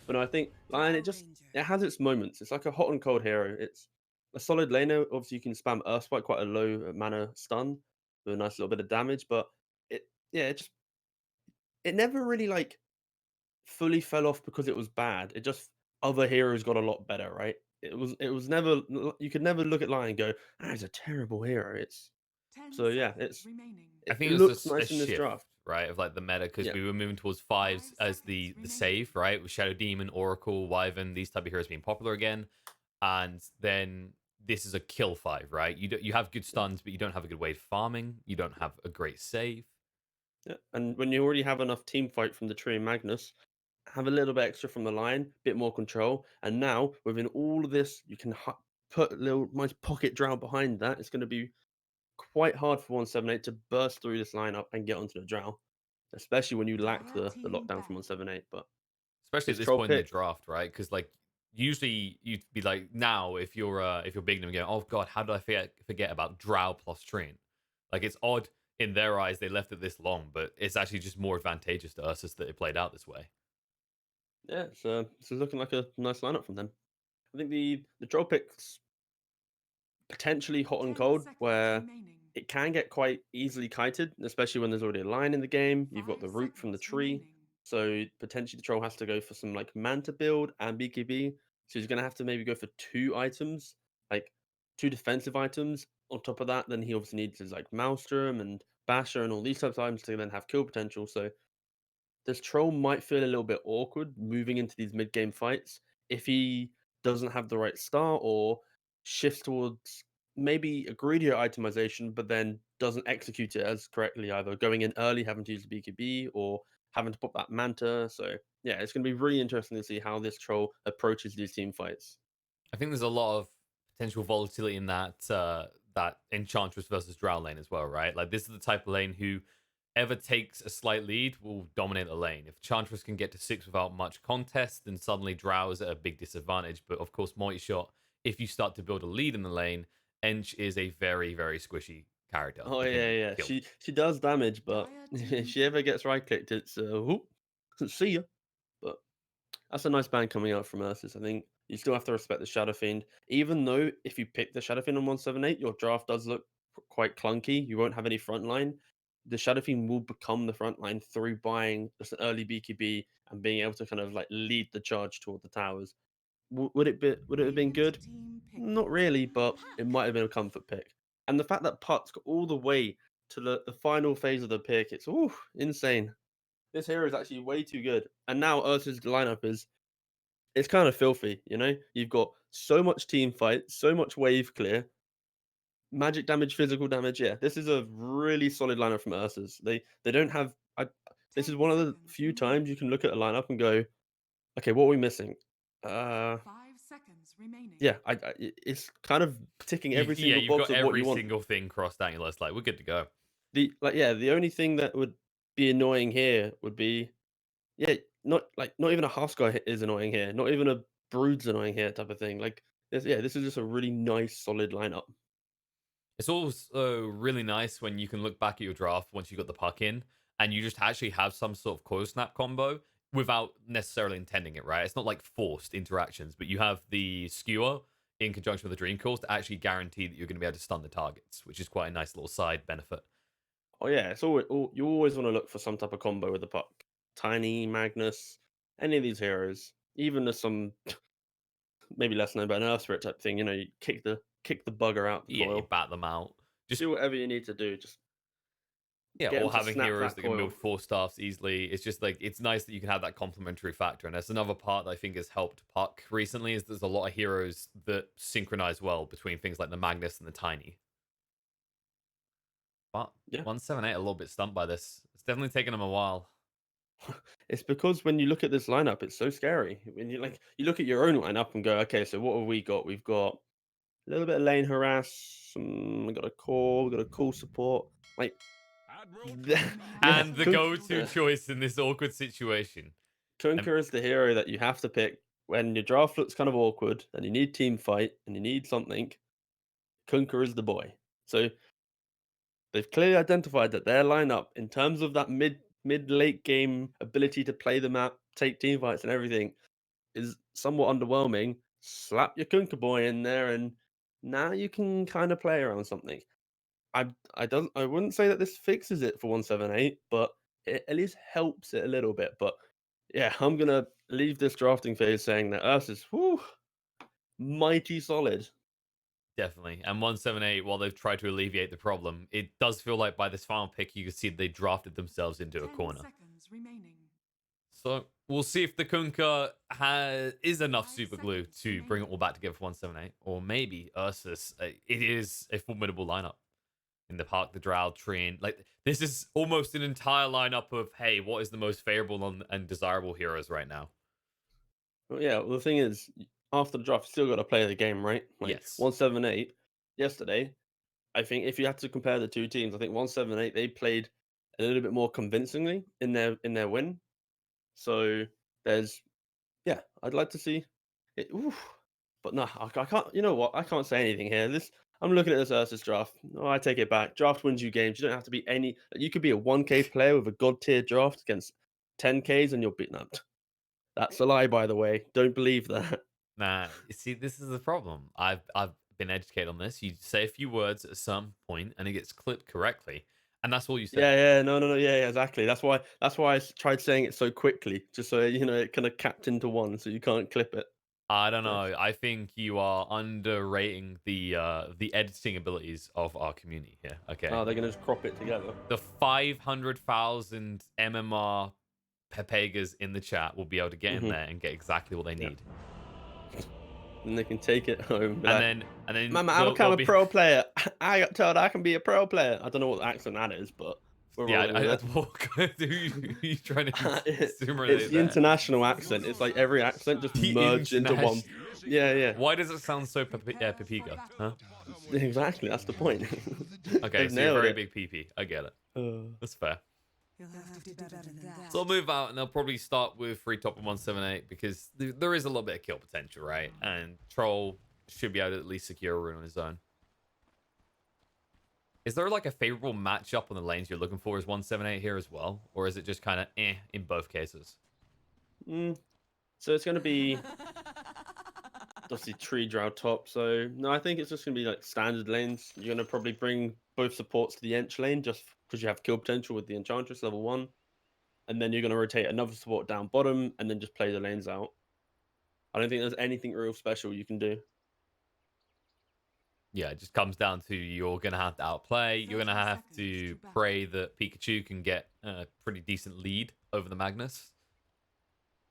But no, I think Lion, it has its moments. It's like a hot and cold hero. It's a solid laner. Obviously, you can spam Earthspike, quite a low mana stun with a nice little bit of damage. But yeah, it never really like fully fell off because it was bad. It just other heroes got a lot better, right? It was never you could never look at Lion and go, "That is a terrible hero." It's Ten so yeah, seconds remaining. I it think it was looks a nice in this shift, draft. right, of like the meta because Yeah, we were moving towards fives 5 as seconds the remaining. save, right, with Shadow Demon, Oracle, Wyvern, these type of heroes being popular again, and then this is a kill five, right? You have good yeah, stuns, but you don't have a good way of farming. You don't have a great save. yeah. And when you already have enough team fight from the Tree and Magnus, have a little bit extra from the line, bit more control, and now within all of this, you can put a little nice pocket drown behind that. It's going to be quite hard for 178 to burst through this lineup and get onto the drow, especially when you lack Dire the team lockdown from ban. 178. But Especially at this this troll point in the pick, draft, right? Because like usually you'd be like, now if you're big and going, oh god, how did I forget about Drow plus Treant? Like it's odd in their eyes they left it this long, but it's actually just more advantageous to us that it played out this way. yeah, it's looking like a nice lineup from them. I think the troll picks potentially hot and 10 cold, seconds where remaining. it can get quite easily kited, especially when there's already a line in the game. You've got 5 the root from the seconds tree, remaining. so potentially the troll has to go for some like manta build and BKB. So he's gonna have to maybe go for two items, like two defensive items. On top of that, then he obviously needs his like Maelstrom and Basher and all these types of items to then have kill potential. So this troll might feel a little bit awkward moving into these mid game fights if he doesn't have the right start or shifts towards maybe a greedier itemization, but then doesn't execute it as correctly, either going in early, having to use the BKB, or having to pop that Manta. So, yeah, it's going to be really interesting to see how this troll approaches these team fights. I think there's a lot of potential volatility in that Enchantress versus Drow lane as well, right? Like this is the type of lane who ever takes a slight lead will dominate the lane. If Enchantress can get to six without much contest, then suddenly Drow is at a big disadvantage. But of course, multi-shot, if you start to build a lead in the lane, Ench is a very, very squishy character Oh and can yeah, be yeah. killed. She does damage, but Dire if team she ever ban. gets right clicked, it's whoop, see ya. But that's a nice band coming out from URSUS. I think you still have to respect the Shadow Fiend, even though if you pick the Shadow Fiend on 178, your draft does look quite clunky. You won't have any front line. The Shadow Fiend will become the front line through buying just an early BKB and being able to kind of like lead the charge toward the towers. Would it have been Radiant good? team Not pick. really, but it Pack. might have been a comfort pick. And the fact that Putt's got all the way to the final phase of the pick, it's insane. This hero is actually way too good. And now Ursa's lineup is it's kind of filthy, you know? You've got so much team fight, so much wave clear, magic damage, physical damage. Yeah, this is a really solid lineup from Ursa's. They don't have this is 10 one of the seconds few times you remaining. can look at a lineup and go, "Okay, what are we missing?" Uh 5 seconds remaining. yeah, it's kind of ticking every Yeah, single you've box got of what every you want. single thing crossed out. You're like, we're good to go. The only thing that would be annoying here would be yeah, not even a Huskar is annoying here. Not even a Brood's annoying here type of thing. Like this is just a really nice solid lineup. It's also really nice when you can look back at your draft once you got the puck in and you just actually have some sort of coil snap combo without necessarily intending it, right? It's not like forced interactions, but you have the skewer in conjunction with the dream course to actually guarantee that you're going to be able to stun the targets, which is quite a nice little side benefit. Oh yeah, it's always you always want to look for some type of combo with the puck. Tiny, Magnus, any of these heroes, even there's some maybe less known but an Earth Spirit type thing. You know, you kick the bugger out the Yeah, you coil. bat them out. Just Do whatever you need to do. Just yeah, get them or to having snap heroes that that can build coil. four staffs easily. It's just like it's nice that you can have that complementary factor. And that's another part that I think has helped Puck recently is there's a lot of heroes that synchronize well between things like the Magnus and the Tiny. But Yeah. 178 a little bit stumped by this. It's definitely taken him a while. It's because when you look at this lineup, it's so scary. When you look at your own lineup and go, okay, so what have we got? We've got a little bit of lane harass. We got a core. We got a cool support. Like, Enemy has yeah, And the taken go-to Tilted. choice in this awkward situation. And Kunkka is the hero that you have to pick when your draft looks kind of awkward and you need team fight and you need something. Kunkka is the boy. So they've clearly identified that their lineup, in terms of that mid late game ability to play the map, take team fights and everything, is somewhat underwhelming, slap your Kunkka boy in there, and now you can kind of play around something. I wouldn't say that this fixes it for 178, but it at least helps it a little bit. But yeah, I'm gonna leave this drafting phase saying that URSUS, whew, mighty solid. Definitely. And 178, while they've tried to alleviate the problem, it does feel like by this final pick, you can see they drafted themselves into a 10 corner. seconds remaining. So we'll see if the Kunkka is enough 5 super glue seconds to bring it all back together for 178. Or maybe URSUS, it is a formidable lineup in the Park, the Drow, Trine. Like, this is almost an entire lineup of, hey, what is the most favorable and desirable heroes right now? Well, yeah, well, the thing is, after the draft, you still got to play the game, right? Like Yes. 178 yesterday. I think if you had to compare the two teams, I think 178 they played a little bit more convincingly in their win. So there's yeah, I'd like to see it. Oof. But no, I can't. You know what? I can't say anything here. This I'm looking at this URSUS draft. No, I take it back. Draft wins you games. You don't have to be any. You could be a 1K player with a god tier draft against 10Ks, and you'll beat them. That's a lie, by the way. Don't believe that. Nah, you see, this is the problem. I've been educated on this. You say a few words at some point, and it gets clipped correctly, and that's all you say. Yeah, yeah, no, no, no, yeah, yeah, exactly. That's why tried saying it so quickly, just so it kind of capped into one, so you can't clip it. I don't So, know. I think you are underrating the editing abilities of our community here. Okay, oh, they're gonna just crop it together, the 500,000 MMR Pepegas in the chat will be able to get in hmm there and get exactly what they yeah, need, and they can take it home. Be and like, then "Mama, I become they'll a be pro player. I got told I can be a pro player." I don't know what accent that is, but we're yeah. rolling with it. Who you trying to It's simulate the there? international accent. It's like every accent just The merged into one. international. Yeah, yeah, Why does it sound so Prepare for Pepiga? Huh? battle. exactly. That's the point. Okay, They've so you're a nailed very it. big PP. I get it. Uh, That's fair. You'll have to do better than that. So I'll move out and they'll probably start with free top of 178 because there is a little bit of kill potential, right? And Troll should be able to at least secure a rune on his own. Is there like a favorable matchup on the lanes you're looking for as 178 here as well? Or is it just kind of in both cases? mm, so it's gonna be obviously tree drow top. So no, I think it's just gonna be like standard lanes. You're gonna probably bring both supports to the Ench lane just because you have kill potential with the Enchantress level 1, and then you're gonna rotate another support down bottom, and then just play the lanes out. I don't think there's anything real special you can do. Yeah, it just comes down to you're going to have to outplay. You're going to 30 have seconds to to battle. pray that Pikachu can get a pretty decent lead over the Magnus.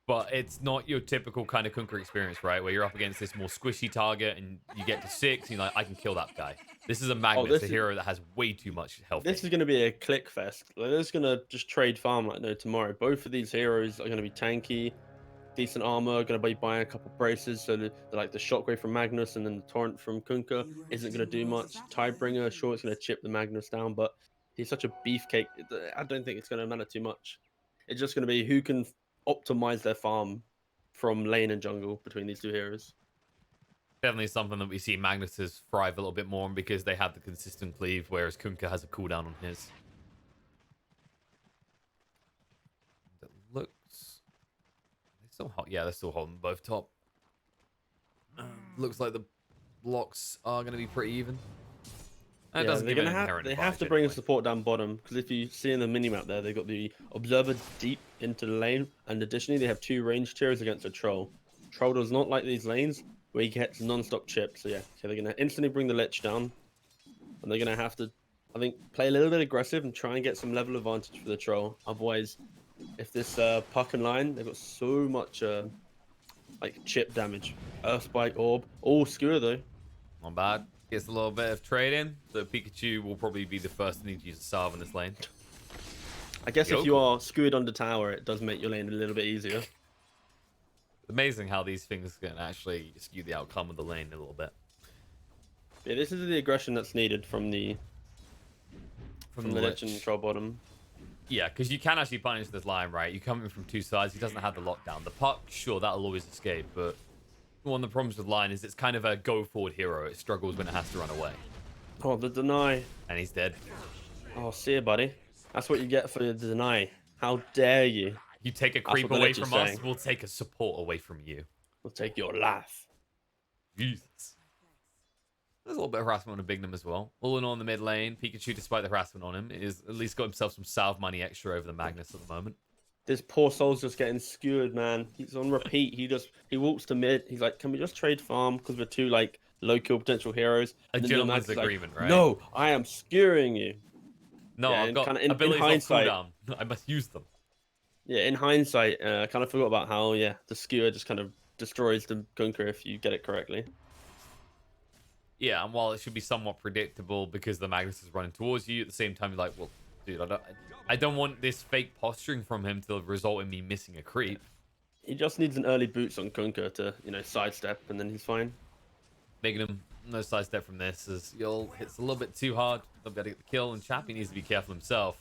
But it's not your typical kind of Kunkka experience, right? Where you're up against this more squishy target and you get to 6 and you're like, I can kill that guy. This is a Oh, Magnus, a hero that has way too much health. this is gonna be a click fest. Like, they're just gonna just trade farm like no tomorrow. Both of these heroes are gonna be tanky, decent armor. Gonna be buying a couple braces, so like the shockwave from Magnus and then the torrent from Kunkka isn't gonna do much. Tidebringer, sure, it's gonna chip the Magnus down, but he's such a beefcake. I don't think it's gonna matter too much. It's just gonna be who can optimize their farm from lane and jungle between these two heroes. Definitely something that we see Magnuses thrive a little bit more on because they have the consistent cleave, whereas Kunkka has a cooldown on his. It looks... They still yeah, they're still holding both top. Looks like the blocks are going to be pretty even. That Yeah, doesn't they're give gonna an have inherent they have to advantage bring a anyway. support down bottom because if you see in the minimap there, they've got the observer deep into the lane, and additionally they have 2 range tiers against a troll. Troll does not like these lanes where he gets non-stop chips. So yeah, okay, they're gonna instantly bring the lich down, and they're gonna have to, I think, play a little bit aggressive and try and get some level advantage for the troll. Otherwise, if this puck and line, they've got so much like chip damage. Earthspike orb, all skewer though. Not bad. Gets a little bit of trading. So Pikachu will probably be the first to need to use a salve in this lane. I guess if you Yoko. are skewered under tower, it does make your lane a little bit easier. Amazing how these things can actually skew the outcome of the lane a little bit. Yeah, this is the aggression that's needed from the Lich and Lich. troll bottom. Yeah, because you can actually punish this line, right? You come in from 2 sides. He doesn't have the lockdown. The puck, sure, that'll always escape, but one of the problems with line is it's kind of a go forward hero. It struggles when it has to run away. Oh, the deny. And he's dead. Oh, see you, buddy. That's what you get for the deny. How dare you? You take a what creep the away lich is from us, saying. we'll take a support away from you. We'll take your life. Jesus. There's a little bit of harassment on Bignum as well. All in all in the mid lane, Pikachu, despite the harassment on him, is at least got himself some salve money extra over the Magnus at the moment. This poor soul's just getting skewered, man. He's on repeat. He walks to mid. He's like, can we just trade farm because we're two like low kill potential heroes? A And then gentleman's Neomag's like, agreement, right? no, I am skewering you. No, Yeah, I've and got kinda in abilities on hindsight- cooldown. I must use them. Yeah, in hindsight, I kind of forgot about how the skewer just kind of destroys the Gunker if you get it correctly. Yeah, and while it should be somewhat predictable because the Magnus is running towards you, at the same time you're like, well, dude, I don't want this fake posturing from him to result in me missing a creep. He just needs an early boots on Gunker to sidestep, and then he's fine. Making him no sidestep from this as Yul hits a little bit too hard. They'll be able to get the kill, and Chappie needs to be careful himself.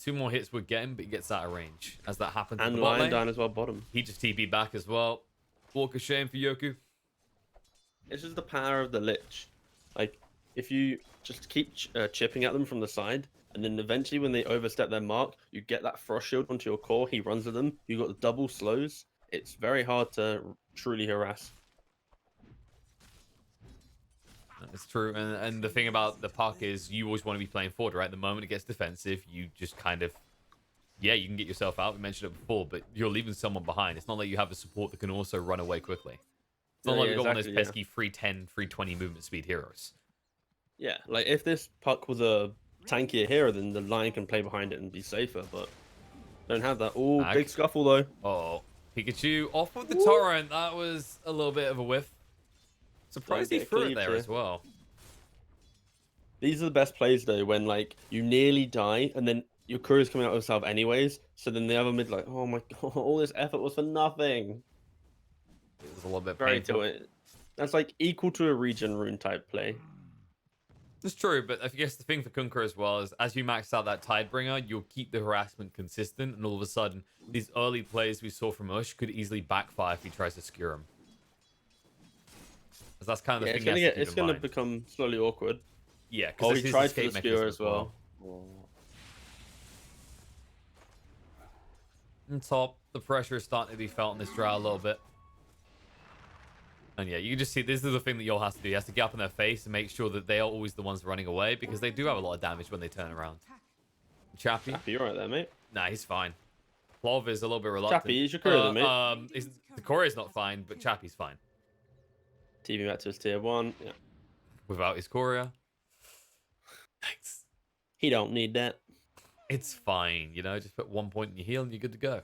2 more hits would get him, but he gets out of range. As that happens in And the bot Lion lane, down as well, bottom. he just TP back as well. Walk of shame for Yoku. It's just the power of the Lich. Like, if you just keep chipping at them from the side, and then eventually when they overstep their mark, you get that frost shield onto your core, he runs at them, you got the double slows. It's very hard to truly harass. It's true, and the thing about the puck is you always want to be playing forward, right? The moment it gets defensive, you just kind of, you can get yourself out. We mentioned it before, but you're leaving someone behind. It's not like you have a support that can also run away quickly. It's not like we've got one of those pesky 310, 320 movement speed heroes. Yeah, like if this puck was a tankier hero, then the Lion can play behind it and be safer, but don't have that. Oh, big scuffle though. Oh, Pikachu off with the torrent. That was a little bit of a whiff. Surprised he threw it there as well. These are the best plays though, when like you nearly die and then your crew is coming out of salve anyways. So then the other mid like, oh my god, all this effort was for nothing. It was a little bit Very painful. tilted. That's like equal to a regen rune type play. It's true, but I guess the thing for Kunkka as well is as you max out that Tidebringer, you'll keep the harassment consistent, and all of a sudden, these early plays we saw from Ush could easily backfire if he tries to skewer him. Because that's kind of the thing. It's gonna become slowly awkward. Yeah, because he tried for the skewer as well. On top, the pressure is starting to be felt in this drought a little bit. And yeah, you can just see this is the thing that Yol has to do. He has to get up in their face and make sure that they are always the ones running away because they do have a lot of damage when they turn around. Chappie? Chappie, you're right there, mate. Nah, he's fine. Plov is a little bit reluctant. Chappie, is your career mate? The Corea's not fine, but Chappie's fine. TV back to his tier 1. Yeah. Without his Corea. Thanks. He don't need that. It's fine, you know, just put 1 point in your heal and you're good to go.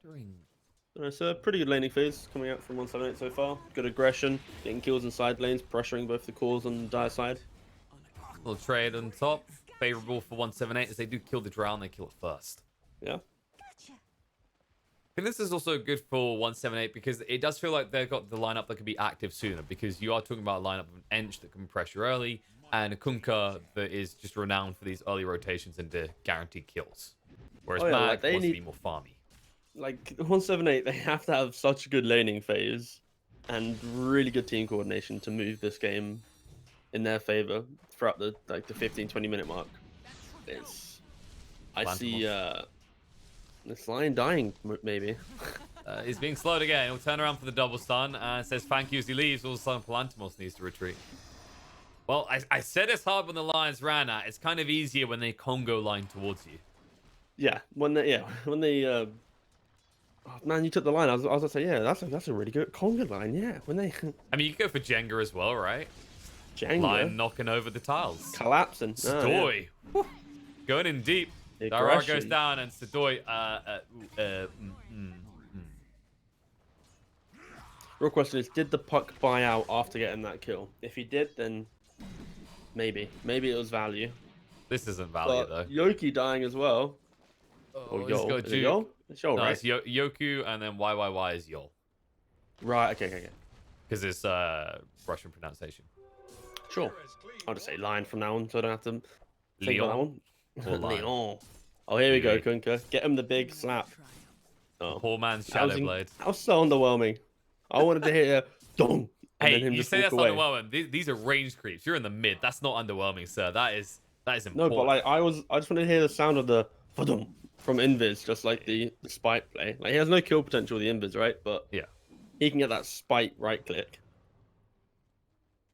Wondering. It's a pretty good laning phase coming out from 178 so far. Good aggression, getting kills in side lanes, pressuring both the cores on the dire side. Little trade on top. Favorable for 178 as they do kill the drow and they kill it first. Yeah. I think this is also good for 178 because it does feel like they've got the lineup that could be active sooner because you are talking about a lineup of an Ench that can pressure early and a Kunkka that is just renowned for these early rotations into guaranteed kills. Whereas Mag wants to be more farmy. Like 178, they have to have such a good laning phase and really good team coordination to move this game in their favor throughout the 15-20 minute mark. I see this Lion dying maybe. He's being slowed again. He'll turn around for the double stun and says thank you as he leaves. All of a sudden Palantimos needs to retreat. Well, I said it's hard when the Lions ran at. It's kind of easier when they Congo line towards you. Yeah, when they oh, man, you took the line. I was gonna say, yeah, that's a really good Conga line. Yeah, when they. I mean, you could go for Jenga as well, right? Jenga. Line knocking over the tiles. Collapsing. Stoy. Yeah. Going in deep. Dara goes down and Stoy. Real question is, did the puck buy out after getting that kill? If he did, then maybe it was value. This isn't value though. Yoki dying as well. Oh, Yol. Is it Yol? It's Yol, right? It's Yoku and then YYY is Yol. Right, okay. Because it's Russian pronunciation. Sure. I'll just say Lion from now on so I don't have to think about that one. Leon. Oh, here we go, Kunkka. Get him the big slap. Oh. Poor man's Shadow Blade. That was so underwhelming. I wanted to hear dong. Hey, you say that's underwhelming. These are range creeps. You're in the mid. That's not underwhelming, sir. That is That is No, but important. like I just want to hear the sound of the "fudum" from Invis, just like the spike play. Like he has no kill potential, the Invis, right? But Yeah. he can get that spike right click.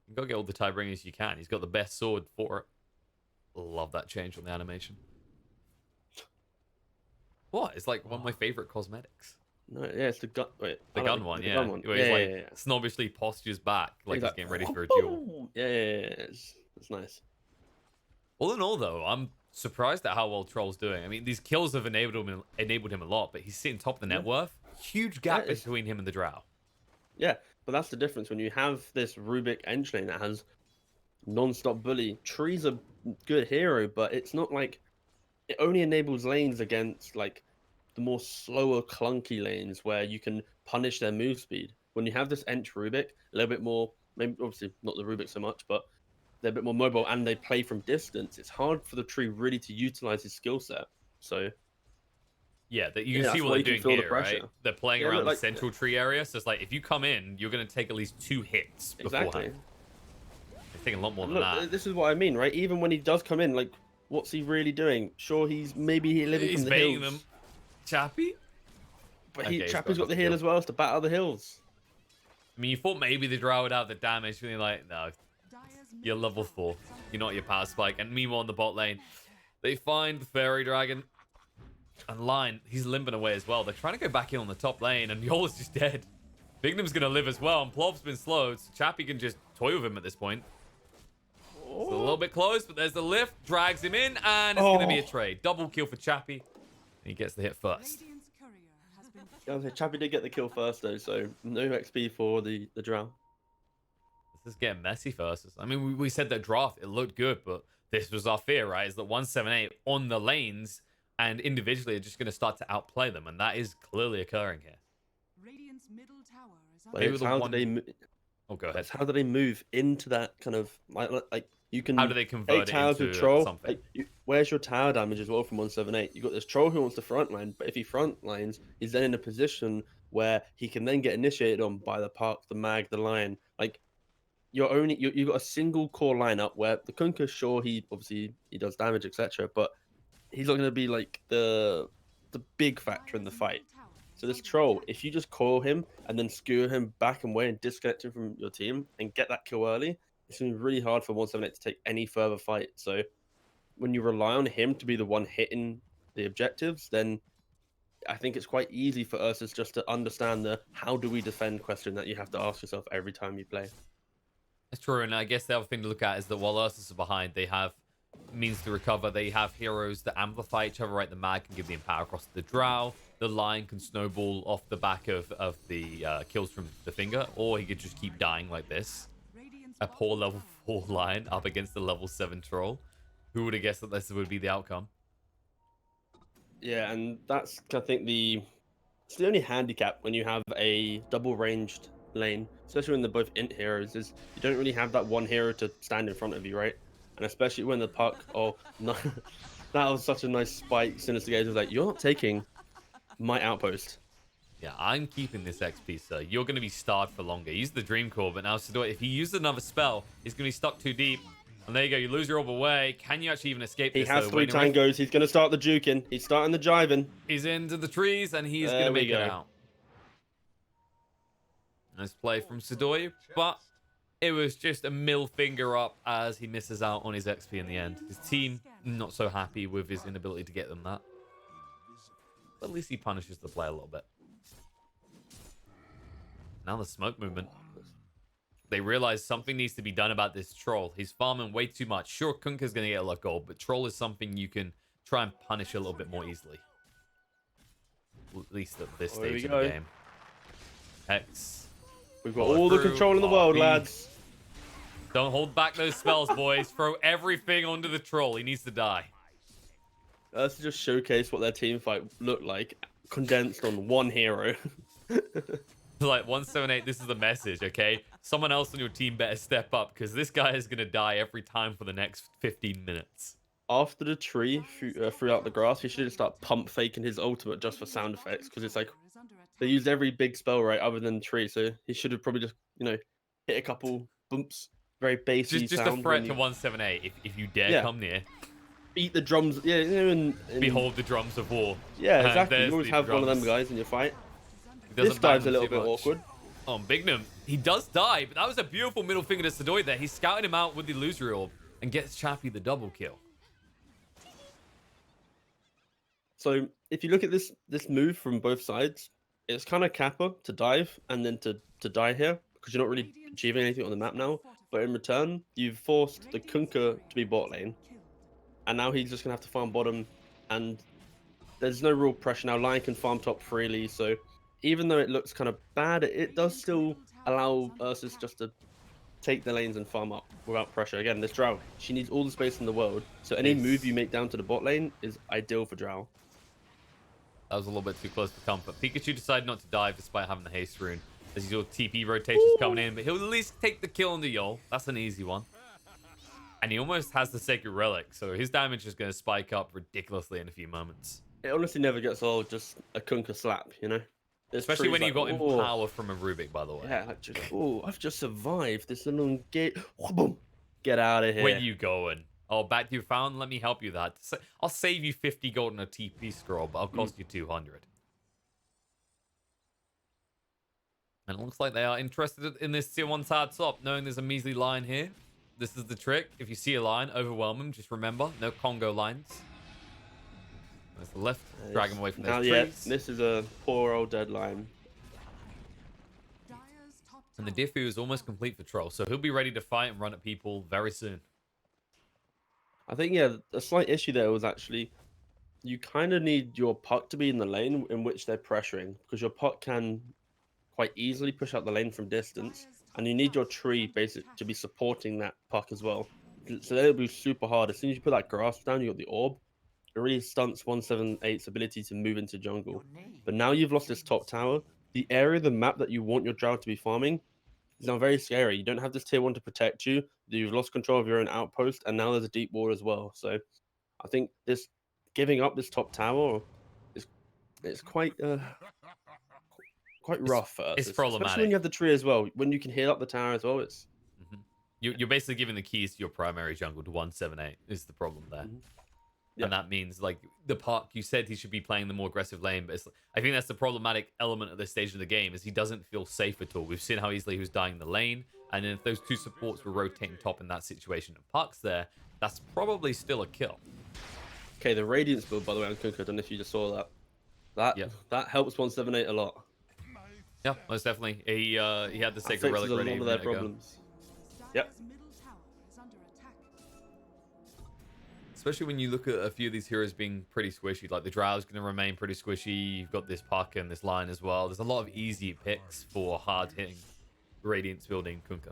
You gotta get all the Tiebringers you can. He's got the best sword for it. Love that change on the animation. What? It's like one of my favorite cosmetics. No, yeah, it's the gun. Wait, The I don't gun know, one, the yeah. gun one. Where Yeah, he's yeah, like yeah, yeah. snobbishly postures back like he's He's like, getting ready for a duel. yeah, yeah, yeah, yeah. It's nice. All in all, though, I'm surprised at how well Troll's doing. I mean, these kills have enabled him a lot, but he's sitting top of the net Yeah. worth. Huge Yeah, gap between him and the Drow. Yeah, but that's the difference when you have this Rubik edge lane that has non-stop bully. Tree's a good hero, but it's not like it only enables lanes against like the more slower, clunky lanes where you can punish their move speed. When you have this Ench Rubik, a little bit more, maybe obviously not the Rubik so much, but they're a bit more mobile and they play from distance. It's hard for the tree really to utilize his skill set. So Yeah, that you yeah, can see that's what why they're you can doing feel the here, right? pressure. They're playing Yeah, around look, the like central tree area, so it's like if you come in, you're going to take at least 2 hits beforehand. exactly. They're taking a lot more And than look, that. this is what I mean, right? Even when he does come in, like, what's he really doing? Sure, he's maybe living He's from the baiting hills, them. Chappie? but Okay, he's Chappie's got the enough heal kill. as well. It's to battle the hills. I mean, you thought maybe the Drow would have the damage, really like, no, you're level 4. You're not your power spike. And meanwhile, in the bot lane, they find the Fairy Dragon. And Line, he's limping away as well. They're trying to go back in on the top lane, and Yola's just dead. Bignum's going to live as well, and Plov's been slowed, so Chappie can just toy with him at this point. It's a little bit close, but there's the lift, drags him in, and it's going to be a trade. Double kill for Chappie. And he gets the hit first. Radiant's courier has been Yeah, Chappie did get the kill first though, so no XP for the drow. This is getting messy for us. I mean, we said that draft, it looked good, but this was our fear, right? Is that 178 on the lanes and individually are just going to start to outplay them, and that is clearly occurring here. Radiant's middle tower is But Maybe it's the how one- do they? Oh, go ahead. That's how do they move into that kind of like you can. How do they take convert it towers with into troll. something? Like, where's your tower damage as well from 178? You got this troll who wants to frontline, but if he frontlines, he's then in a position where he can then get initiated on by the park, the mag, the lion. Like you got a single core lineup where the Kunkka, sure, he obviously he does damage, etc. But he's not going to be like the big factor in the fight. So this troll, if you just call him and then skewer him back and away and disconnect him from your team and get that kill early, it's going to be really hard for 178 to take any further fight. So when you rely on him to be the one hitting the objectives, then I think it's quite easy for URSUS just to understand the how do we defend question that you have to ask yourself every time you play. That's true, and I guess the other thing to look at is that while URSUS are behind, they have means to recover. They have heroes that amplify each other, right? The Mag can give the empower across to the Drow. The Lion can snowball off the back of the kills from the Finger, or he could just keep dying like this. A poor level 4 Lion up against the level 7 Troll. Who would have guessed that this would be the outcome? Yeah, and that's, I think, it's the only handicap when you have a double-ranged lane, especially when they're both int heroes, is you don't really have that one hero to stand in front of you, right? And especially when the puck, oh, no, that was such a nice spike. Sinister Gaze was like, you're not taking my outpost. Yeah, I'm keeping this XP, sir. You're going to be starved for longer. Use the Dream Core, but now if he uses another spell, he's going to be stuck too deep. And there you go. You lose your orb away. Can you actually even escape He this? has though? 3 tangos. He's going to start the juking. He's starting the jiving. He's into the trees, and he's going to make it out. Nice play from Sidoi, but it was just a middle finger up as he misses out on his XP in the end. His team not so happy with his inability to get them that. But at least he punishes the play a little bit. Now the smoke movement. They realize something needs to be done about this troll. He's farming way too much. Sure, Kunkka's going to get a lot of gold, but troll is something you can try and punish a little bit more easily. At least at this stage of the game. Hex. We've got all the control in the world, lads. Don't hold back those spells, boys. Throw everything onto the troll. He needs to die. Let's just showcase what their team fight looked like, condensed on one hero. Like 178, this is the message, okay? Someone else on your team better step up because this guy is going to die every time for the next 15 minutes. After the tree threw out the grass, he should start pump faking his ultimate just for sound effects because it's like they used every big spell right other than tree, so he should have probably just hit a couple bumps, very bassy Just sound. a threat to 178 if you dare come near. beat the drums. Yeah, you know, Behold the drums of war. yeah, And exactly. there's You always the have one of them drums. guys in your fight. He This doesn't ban dive's a them little too bit much. awkward. Oh, Bignum. He does die, but that was a beautiful middle finger to Sadoy there. He's scouting him out with the illusory orb and gets Chappie the double kill. So if you look at this move from both sides, it's kind of Kappa to dive and then to die here because you're not really achieving anything on the map now. But in return, you've forced the Kunkka to be bot lane, and now he's just gonna have to farm bottom, and there's no real pressure now. Lion can farm top freely, so even though it looks kind of bad, it does still allow URSUS just to take the lanes and farm up without pressure. Again, this Drow, she needs all the space in the world, so any move you make down to the bot lane is ideal for Drow. That was a little bit too close for comfort. Pikachu decided not to dive despite having the haste rune. As you saw, TP rotations coming in, but he'll at least take the kill on the Yol. That's an easy one. And he almost has the Sacred Relic, so his damage is going to spike up ridiculously in a few moments. It honestly never gets old, just a Kunkka slap, you know? Especially when you got Empower from a Rubik, by the way. Yeah, like just, oh, I've just survived this little gate. Boom! Get out of here. Where you going? Oh, back to your fountain? Let me help you that. I'll save you 50 gold and a TP scroll, but I'll cost you 200. And it looks like they are interested in this tier 1 tower top, knowing there's a measly line here. This is the trick. If you see a line, overwhelm them. Just remember, no Congo lines. There's the left, drag him away from those trees. This is a poor old deadline. And the Diffu is almost complete for Troll, so he'll be ready to fight and run at people very soon. I think, yeah, a slight issue there was actually you kind of need your puck to be in the lane in which they're pressuring, because your puck can quite easily push out the lane from distance, and you need your tree basically to be supporting that puck as well. So that'll be super hard. As soon as you put that grass down, you got the orb. It really stunts 178's ability to move into jungle. But now you've lost this top tower. The area of the map that you want your Drow to be farming is now very scary. You don't have this tier 1 to protect you. You've lost control of your own outpost, and now there's a deep wall as well. So I think this giving up this top tower is quite rough for us. It's problematic. Especially when you have the tree as well. When you can heal up the tower as well, it's... You're basically giving the keys to your primary jungle to 178 is the problem there. Yeah. And that means, like, the Park, you said he should be playing the more aggressive lane, but I think that's the problematic element at this stage of the game, is he doesn't feel safe at all. We've seen how easily he was dying in the lane, and then if those two supports were rotating top in that situation and Park's there, that's probably still a kill. Okay, the Radiance build, by the way, on Kunkka, I don't know if you just saw that. That helps 178 a lot. Yeah, most definitely. He had the Sacred Relic ready. A lot of their problems. Yep. Especially when you look at a few of these heroes being pretty squishy. Like the Drow's going to remain pretty squishy. You've got this Puck and this line as well. There's a lot of easy picks for hard-hitting Radiance building Kunkka.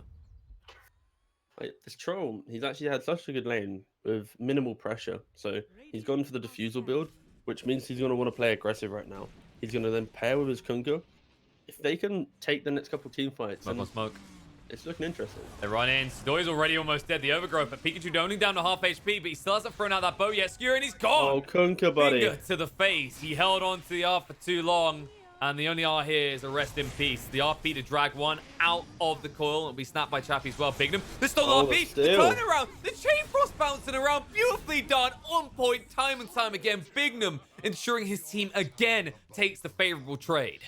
This Troll, he's actually had such a good lane with minimal pressure. So he's gone for the Diffusal build, which means he's going to want to play aggressive right now. He's going to then pair with his Kunkka. If they can take the next couple team fights... Smoke. It's looking interesting. They run in. Sadoy's already almost dead. The overgrowth, but Pikachu only down to half HP, but he still hasn't thrown out that bow yet. Skewer, and he's gone. Oh, Kunkka, buddy. Finger to the face. He held on to the R for too long, and the only R here is a rest in peace. The RP to drag one out of the coil. It'll be snapped by Chappie as well. Bignum, the stole RP. The turnaround. The Chain Frost bouncing around. Beautifully done. On point time and time again. Bignum ensuring his team again takes the favorable trade.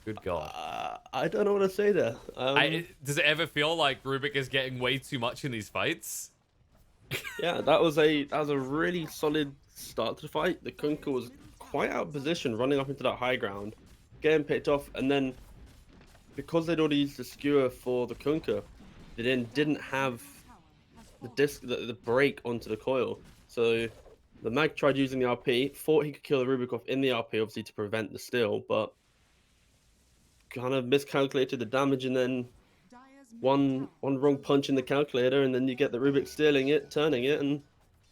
Good God. I don't know what to say there. Does it ever feel like Rubik is getting way too much in these fights? Yeah, that was a really solid start to the fight. The Kunkka was quite out of position, running up into that high ground, getting picked off, and then because they'd already used the skewer for the Kunkka, they then didn't have the break onto the coil. So the Mag tried using the RP, thought he could kill the Rubik off in the RP, obviously to prevent the steal, but kind of miscalculated the damage, and then one wrong punch in the calculator, and then you get the Rubik stealing it, turning it, and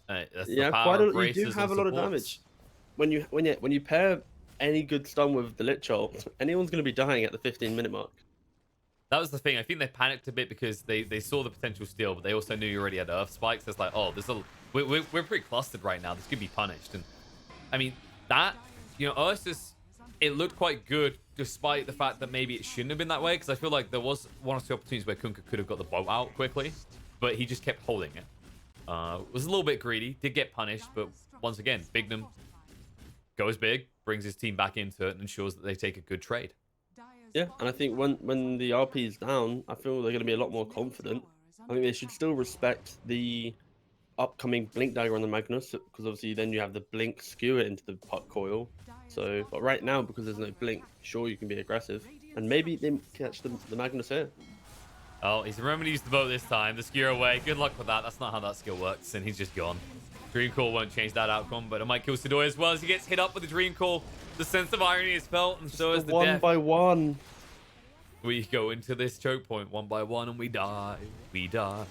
you do have a lot of damage. When you pair any good stun with the Lich Ult, anyone's going to be dying at the 15-minute mark. That was the thing. I think they panicked a bit because they saw the potential steal, but they also knew you already had Earth Spikes. It's like, oh, we're pretty clustered right now. This could be punished. And I mean, that, URSUS, it looked quite good despite the fact that maybe it shouldn't have been that way, because I feel like there was 1 or 2 opportunities where Kunkka could have got the boat out quickly, but he just kept holding it. Was a little bit greedy, did get punished, but once again, Bignum goes big, brings his team back into it, and ensures that they take a good trade. Yeah, and I think when the RP is down, I feel they're going to be a lot more confident. I think they should still respect the upcoming Blink Dagger on the Magnus, because obviously then you have the Blink skewer into the puck coil. So, but right now, because there's no Blink, sure, you can be aggressive. And maybe they catch the Magnus here. Oh, he's remembering to use the boat this time. The skewer away. Good luck with that. That's not how that skill works, and he's just gone. Dream Call won't change that outcome, but it might kill Sidoi as well as he gets hit up with the Dream Call. The sense of irony is felt, and so is the one death. by one. We go into this choke point 1 by 1, and we die. We die.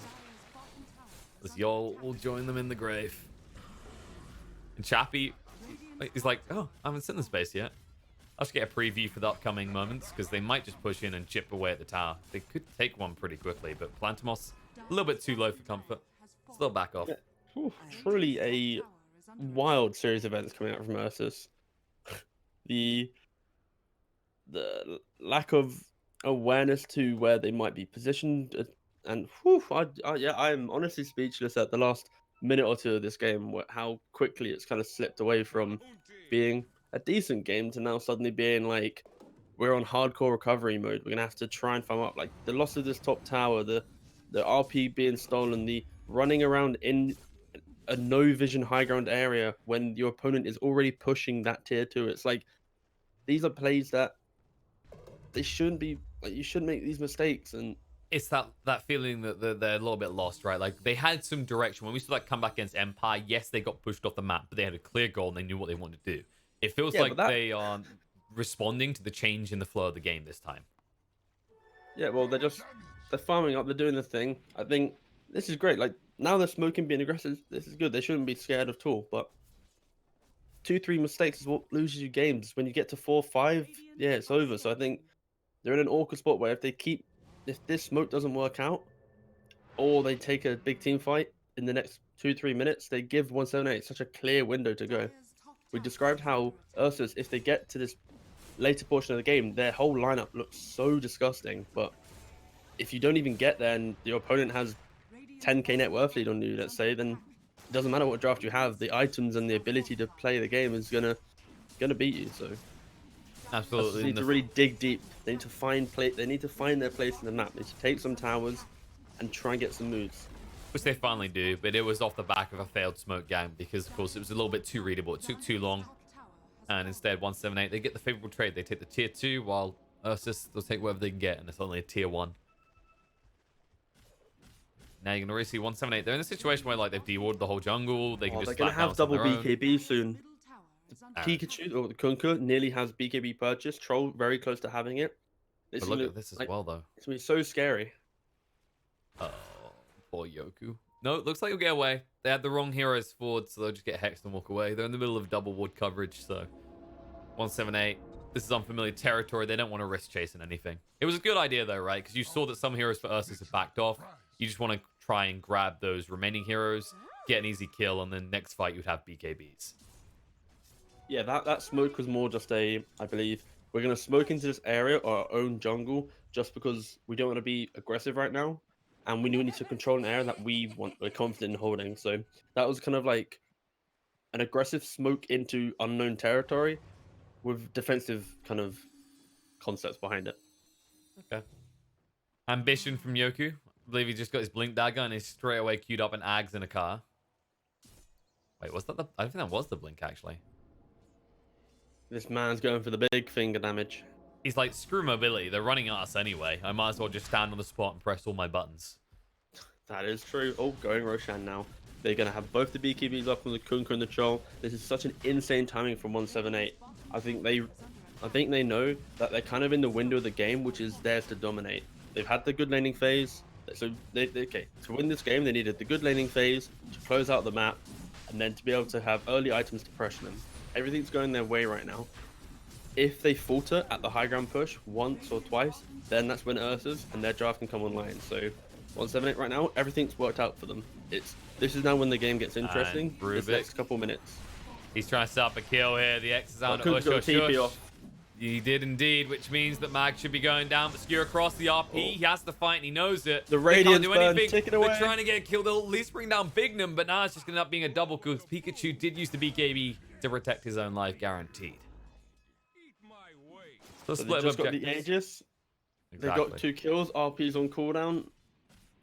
As y'all will join them in the grave. And Chappie, he's like, oh, I haven't seen the space yet. I'll just get a preview for the upcoming moments, because they might just push in and chip away at the tower. They could take one pretty quickly, but Plantimos, a little bit too low for comfort. Still back off. Yeah. Ooh, truly a wild series of events coming out from URSUS. The lack of awareness to where they might be positioned, and whew, yeah, I'm honestly speechless at the last minute or two of this game, how quickly it's kind of slipped away from being a decent game to now suddenly being like, we're on hardcore recovery mode. We're gonna have to try and farm up. Like the loss of this top tower, the RP being stolen, the running around in a no vision high ground area when your opponent is already pushing that tier 2. It's like, these are plays that they shouldn't be, like, you shouldn't make these mistakes. And it's that feeling that they're a little bit lost, right? Like they had some direction. When we saw that comeback against Empire, yes, they got pushed off the map, but they had a clear goal and they knew what they wanted to do. It feels like they are responding to the change in the flow of the game this time. Yeah, well, they're farming up, they're doing the thing. I think this is great. Like now they're smoking, being aggressive. This is good. They shouldn't be scared at all. But 2-3 mistakes is what loses you games. When you get to 4-5, yeah, it's over. So I think they're in an awkward spot where if this smoke doesn't work out, or they take a big team fight in the next 2-3 minutes, they give 178 such a clear window to go. We described how URSUS, if they get to this later portion of the game, their whole lineup looks so disgusting. But if you don't even get there and your opponent has 10k net worth lead on you, let's say, then it doesn't matter what draft you have. The items and the ability to play the game is gonna beat you. So absolutely, they need to really dig deep. They need to find They need to find their place in the map. They need to take some towers and try and get some moves. Which they finally do, but it was off the back of a failed smoke gang because, of course, it was a little bit too readable. It took too long, and instead 178, they get the favorable trade. They take the tier 2, while URSUS, they'll take whatever they can get, and it's only a tier 1. Now you're going to really see 178. They're in a situation where, like, they've de-warded the whole jungle. They can just they're going to have double BKB soon. Pikachu, or the Kunkka, nearly has BKB purchase. Troll very close to having it. But look at this as well, though. It's going to be so scary. Oh, poor Yoku. No, it looks like he'll get away. They had the wrong heroes forward, so they'll just get hexed and walk away. They're in the middle of double ward coverage, so 178. This is unfamiliar territory. They don't want to risk chasing anything. It was a good idea, though, right? Because you saw that some heroes for URSUS have backed off. You just want to try and grab those remaining heroes, get an easy kill, and then next fight you'd have BKBs. Yeah, that smoke was more just I believe, we're going to smoke into this area or our own jungle just because we don't want to be aggressive right now. And we need to control an area that we're confident in holding. So that was kind of like an aggressive smoke into unknown territory with defensive kind of concepts behind it. Okay. Ambition from Yoku. I believe he just got his blink dagger and he's straight away queued up an Ags in a car. Wait, was that I don't think that was the blink, actually. This man's going for the big finger damage. He's like, screw mobility. They're running at us anyway. I might as well just stand on the spot and press all my buttons. That is true. Oh, going Roshan now. They're going to have both the BKBs up on the Kunkka and the Troll. This is such an insane timing from 178. I think they know that they're kind of in the window of the game, which is theirs to dominate. They've had the good laning phase. So, okay, to win this game, they needed the good laning phase to close out the map, and then to be able to have early items to pressure them. Everything's going their way right now. If they falter at the high ground push once or twice, then that's when URSUS and their draft can come online. So 178 right now, everything's worked out for them. This is now when the game gets interesting. This next couple minutes. He's trying to set up a kill here. The X is out. Kunkka's got the TP off. He did indeed, which means that Mag should be going down, but Skewer across the RP. He has to fight, and he knows it. The They can't Radiance do burn, anything. take it away. They're trying to get a kill. They'll at least bring down Bignum, but now it's just going to end up being a double kill. Pikachu did use the BKB to protect his own life, guaranteed. So So they split just of got the objectives. Aegis. Exactly. They got 2 kills. RP's on cooldown.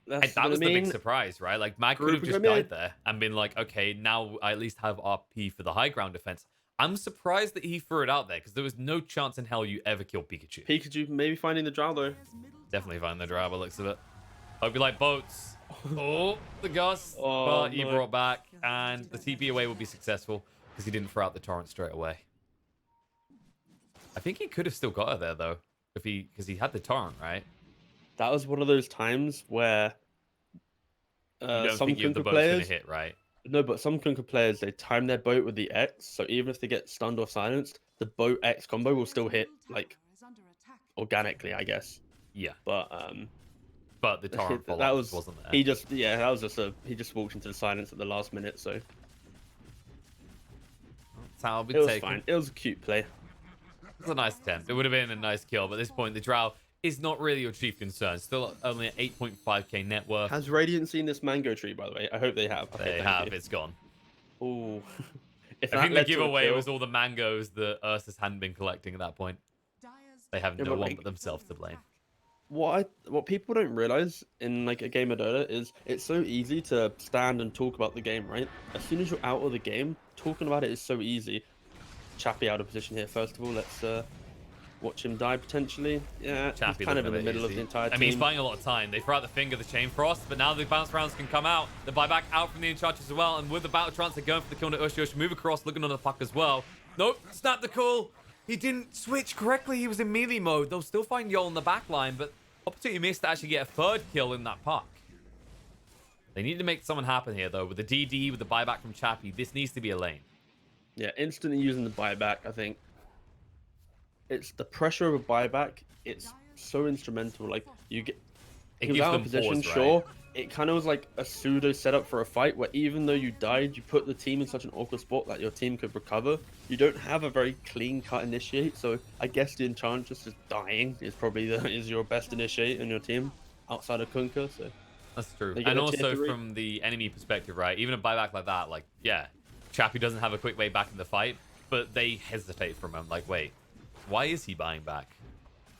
That's That was what I the big mean. surprise, right? Like, Mag could have just died there and been like, okay, now I at least have RP for the high ground defense. I'm surprised that he threw it out there because there was no chance in hell you ever kill Pikachu. Pikachu maybe finding the drow though. Definitely find the drow by the looks of it. Hope you like boats. Oh, the Gus. Oh, But he no. brought back, and the TP away will be successful because he didn't throw out the torrent straight away. I think he could have still got her there though, because he had the torrent, right? That was one of those times where You don't some think the Kunkka boat's players, gonna hit, right? no, but some Kunkka players, they time their boat with the X, so even if they get stunned or silenced, the boat X combo will still hit like organically, I guess. Yeah, But but the torrent that follow-up was wasn't there. he just that was just he just walked into the silence at the last minute, so That's how it'll be it was taken. fine. It was a cute play. It's a nice attempt. It would have been a nice kill, but at this point, the drow is not really your chief concern. Still only at 8.5k net worth. Has Radiant seen this mango tree, by the way? I hope they have. Okay, They thank have. you. It's gone. Ooh. If I that think the led to a giveaway kill- was all the mangoes that URSUS hadn't been collecting at that point. They have Yeah, no but, one like, but themselves to blame. what people don't realize in like a game of Dota is it's so easy to stand and talk about the game, right? As soon as you're out of the game, talking about it is so easy. Chappie out of position here. First of all, let's watch him die potentially. Yeah, Chappie he's kind of looking in the a bit middle of the easy. entire team. I mean, he's buying a lot of time. They throw out the finger, the chain frost, but now the bounce rounds can come out. The buyback out from the Enchantress as well, and with the battle trance, they're going for the kill to URSUS. Move across, looking on the puck as well. Nope, snap the call. He didn't switch correctly. He was in melee mode. They'll still find Yol in the back line, but opportunity missed to actually get a third kill in that puck. They need to make something happen here, though. With the DD, with the buyback from Chappie, this needs to be a lane. Yeah, instantly using the buyback, I think. It's the pressure of a buyback. It's so instrumental. Like you get, It he was gives out them of position, pause, right? sure. It kind of was like a pseudo setup for a fight where even though you died, you put the team in such an awkward spot that your team could recover. You don't have a very clean cut initiate, so I guess the Enchantress is dying is probably is your best initiate in your team outside of Kunkka. So That's true. They get And a tier also 3. from the enemy perspective, right? Even a buyback like that, like, yeah, Chappie doesn't have a quick way back in the fight, but they hesitate for a moment. Like, wait, why is he buying back?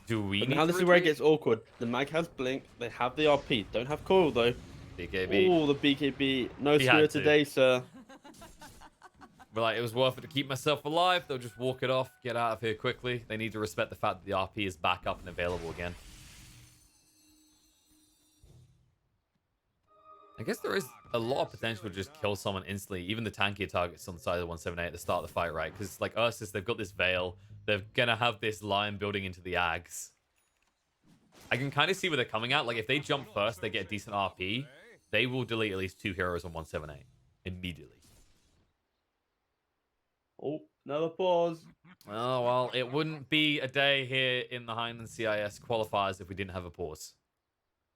Do we but need now to this is where it retreat? gets awkward. The Mag has Blink, they have the RP, don't have Coil though. BKB. Oh, the BKB. No He had spirit to. today, sir. But like, it was worth it to keep myself alive. They'll just walk it off, get out of here quickly. They need to respect the fact that the RP is back up and available again. I guess there is a lot of potential to just kill someone instantly, even the tankier targets on the side of the 178 at the start of the fight, right? Because like URSUS, they've got this Veil. They're gonna have this Lion building into the Ags. I can kind of see where they're coming at. Like, if they jump first, they get a decent RP, they will delete at least 2 heroes on 178 immediately. Oh, another pause. Oh, well, it wouldn't be a day here in the Hainan CIS qualifiers if we didn't have a pause.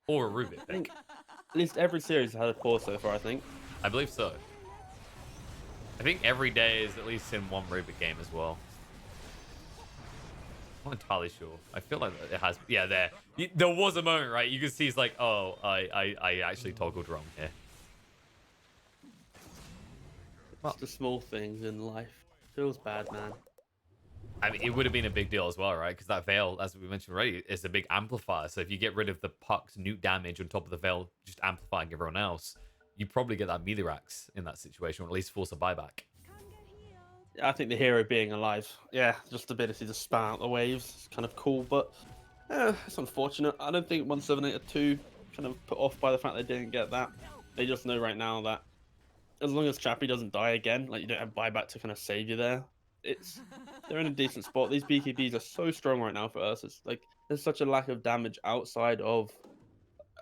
Or a Rubik I think pick. at least every series has had a pause so far, I think. I believe so. I think every day is at least in one Rubik game as well. I'm not entirely sure. I feel like it has. Yeah, there. There was a moment, right? You can see it's like, oh, I actually toggled wrong here. It's the small things in life. Feels bad, man. I mean, it would have been a big deal as well, right? Because that Veil, as we mentioned already, is a big amplifier. So if you get rid of the puck's nuke damage on top of the Veil, just amplifying everyone else, you probably get that melee racks in that situation, or at least force a buyback. I think the hero being alive, yeah, just the ability to spam out the waves is kind of cool, but it's unfortunate. I don't think 178 are too kind of put off by the fact they didn't get that. They just know right now that as long as Chappie doesn't die again, like you don't have buyback to kind of save you there. They're in a decent spot. These BKBs are so strong right now for us. It's like there's such a lack of damage outside of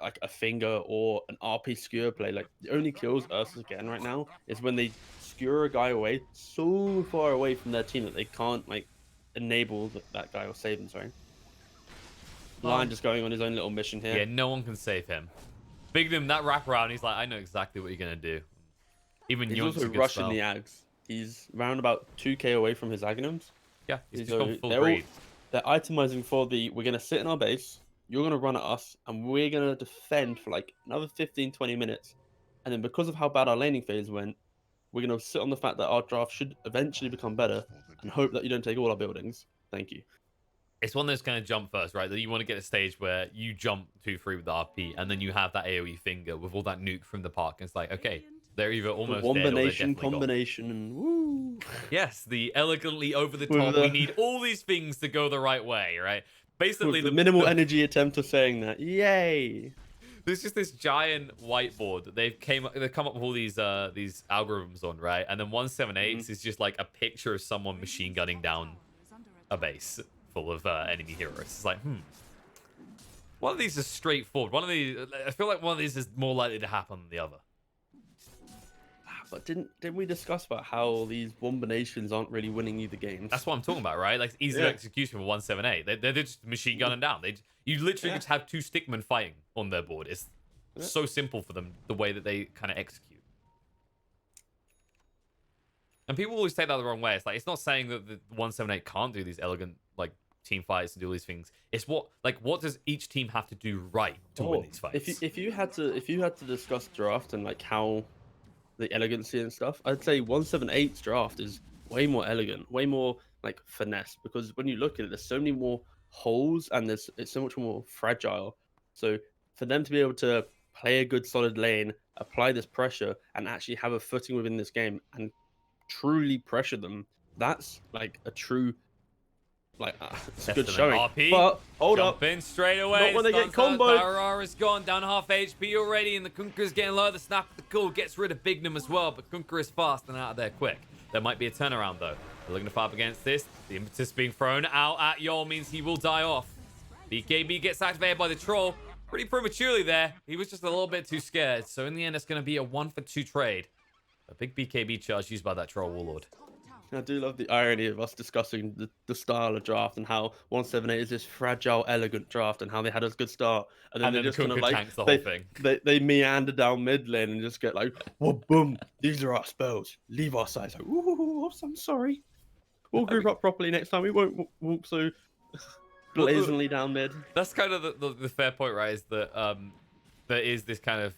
like a finger or an RP skewer play. Like the only kills URSUS getting right now is when they skewer a guy away so far away from their team that they can't like enable that guy or save him. Sorry. Lion just going on his own little mission here. Yeah, no one can save him. Bignum, that wraparound, he's like, I know exactly what you're gonna do. Even He's Yunk's also a good rushing spell. the Ags. He's round about 2k away from his Agnums. Yeah, he's just So gone full greed. they're itemizing for we're gonna sit in our base, you're gonna run at us, and we're gonna defend for like another 15, 20 minutes. And then because of how bad our laning phase went, we're gonna sit on the fact that our draft should eventually become better and hope that you don't take all our buildings. Thank you. It's one that's going to jump first, right? That you want to get a stage where you jump 2-3 with the RP, and then you have that AoE finger with all that nuke from the park. And it's like, okay, they're either The almost dead or they're definitely gone. combination, and woo. Yes, the elegantly over the With top. the- We need all these things to go the right way, right? Basically, With the minimal energy attempt of saying that. Yay! there's just this giant whiteboard that they've come up with all these algorithms on, right? And then 178 is just like a picture of someone machine gunning down a base full of enemy heroes. It's like, one of these is straightforward. One of these, I feel like one of these is more likely to happen than the other. But didn't we discuss about how these combinations aren't really winning you the games? That's what I'm talking about, right? Like easy execution for 178. They're just machine gunning down. You literally just have two stickmen fighting on their board. It's so simple for them, the way that they kind of execute. And people always take that the wrong way. It's like, it's not saying that the 178 can't do these elegant like team fights and do all these things. It's what does each team have to do right to win these fights? If you had to discuss draft and like how the elegancy and stuff, I'd say 178's draft is way more elegant, way more like finesse, because when you look at it, there's so many more holes and it's so much more fragile. So for them to be able to play a good solid lane, apply this pressure, and actually have a footing within this game and truly pressure them, that's like a true it's a good showing. RP, but hold jump up, in straight away. not when they get comboed. Aurора's gone down half HP already, and the Kunker's getting low. The snap of the cool gets rid of Bignum as well, but Kunker is fast and out of there quick. There might be a turnaround though. They're looking to fight up against this. The impetus being thrown out at Yol means he will die off. BKB gets activated by the troll pretty prematurely there. He was just a little bit too scared. So in the end, it's going to be a 1-for-2 trade. A big BKB charge used by that troll warlord. I do love the irony of us discussing the style of draft and how 178 is this fragile, elegant draft and how they had a good start. And then they just kind of like, tanks the whole thing. They meander down mid lane and just get like, whoa, boom, these are our spells. Leave our sides. Like, ooh, I'm sorry. We'll group up properly next time. We won't walk so blazingly down mid. That's kind of the fair point, right? Is that there is this kind of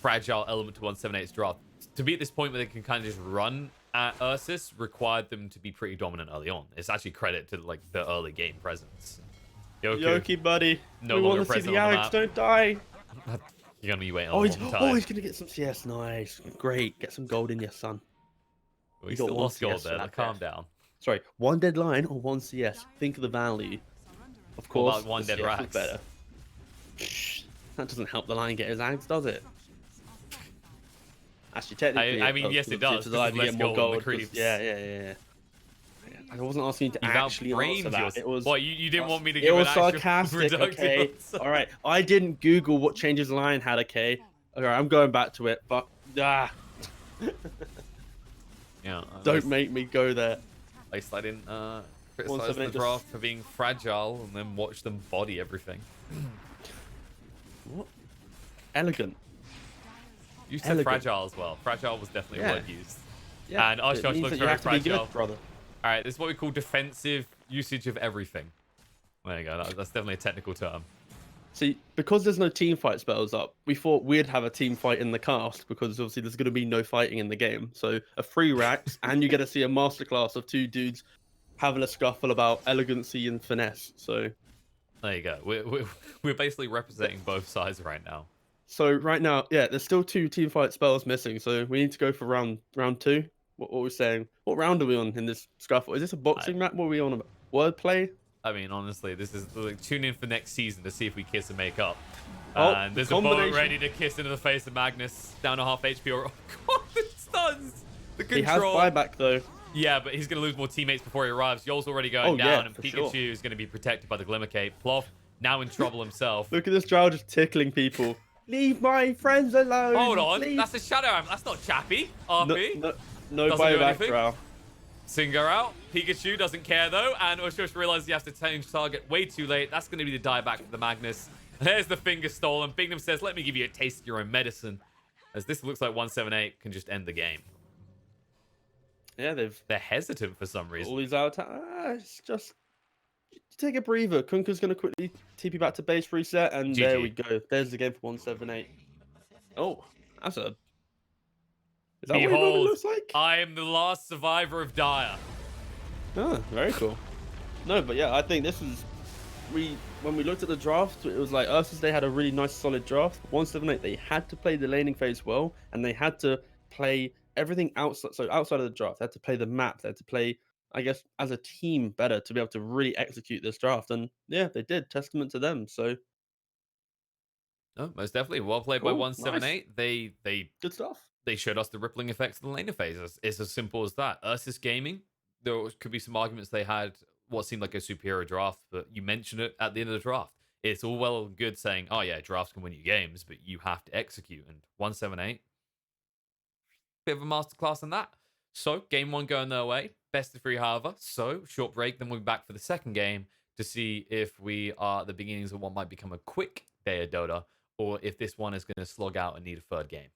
fragile element to 178's draft. To be at this point where they can kind of just run at URSUS required them to be pretty dominant early on. It's actually credit to like the early game presence. Yoki, buddy. No we longer want to see present the on the Alex, map. don't die. You're gonna be waiting a long time. He's gonna get some CS. Nice, great. Get some gold in your son. We still lost gold there. Like, calm death. down. Sorry, one dead line or one CS. Think of the value. Of course, about one the dead CS is Rax? better. That doesn't help the line get his ags, does it? Actually, technically, I mean, yes, it does. To the line, you Less get more gold on the gold. 'Cause- creeps. Yeah. I wasn't asking you to You've actually answer outbrained that. yours. It was. What, you didn't want me to It give was an actual sarcastic, productive okay? answer? All right. I didn't Google what changes line had, okay? All right, I'm going back to it, but Yeah. don't make me go there. At least I didn't criticize the 178 just- draft for being fragile and then watch them body everything. What? Elegant. You said Elegant. fragile as well. Fragile was definitely a Yeah. word used. Yeah. And it Oshkosh means looks that you very have to be fragile. good, brother. All right, this is what we call defensive usage of everything. There you go. That's definitely a technical term. See, because there's no team fight spells up, we thought we'd have a team fight in the cast because obviously there's going to be no fighting in the game. So a free racks, and you get to see a masterclass of two dudes having a scuffle about elegancy and finesse. So There you go. We're basically representing both sides right now. So right now, yeah, there's still two team fight spells missing. So we need to go for round two. What are we saying? What round are we on in this scuffle? Is this a boxing map? What are we on? Wordplay? I mean, honestly, this is like tune in for next season to see if we kiss and make up. Oh, And there's a combination. boat ready to kiss into the face of Magnus. Down to half HP. Oh god, the stuns! The He has control. buyback though. Yeah, but he's going to lose more teammates before he arrives. Yol's already going down, yeah, and for Pikachu sure. is going to be protected by the Glimmer Cape. Ploff, now in trouble himself. Look at this drow just tickling people. Leave my friends alone. Hold on, please. that's a Shadow Arm. That's not Chappy. RP. No Doesn't do buyback, anything. drow. Singer out. Pikachu doesn't care though, and URSUS realizes he has to change target way too late. That's going to be the dieback for the Magnus. There's the finger stolen. Bignum says, "Let me give you a taste of your own medicine," as this looks like 178 can just end the game. Yeah, They're hesitant for some all reason. these out. It's just take a breather. Kunka's gonna quickly TP back to base reset, and there we GG. go. There's the game for 178. Oh, that's a. Is that what it normally Behold, looks like? I am the last survivor of Dire. Oh, very cool. No, but yeah, I think this is when we looked at the draft, it was like URSUS, they had a really nice solid draft. 178, they had to play the laning phase well, and they had to play everything outside. So outside of the draft, they had to play the map, they had to play, I guess, as a team better to be able to really execute this draft. And yeah, they did. Testament to them. So No, most definitely. Well played by cool, nice, 178. good stuff. They showed us the rippling effects of the laner phase. It's as simple as that. Ursus Gaming, could be some arguments they had what seemed like a superior draft, but you mentioned it at the end of the draft. It's all well and good saying, oh yeah, drafts can win you games, but you have to execute. And 178, bit of a masterclass in that. So game one going their way. Best of three, however. So short break, then we'll be back for the second game to see if we are at the beginnings of what might become a quick day of Dota, or if this one is going to slog out and need a third game.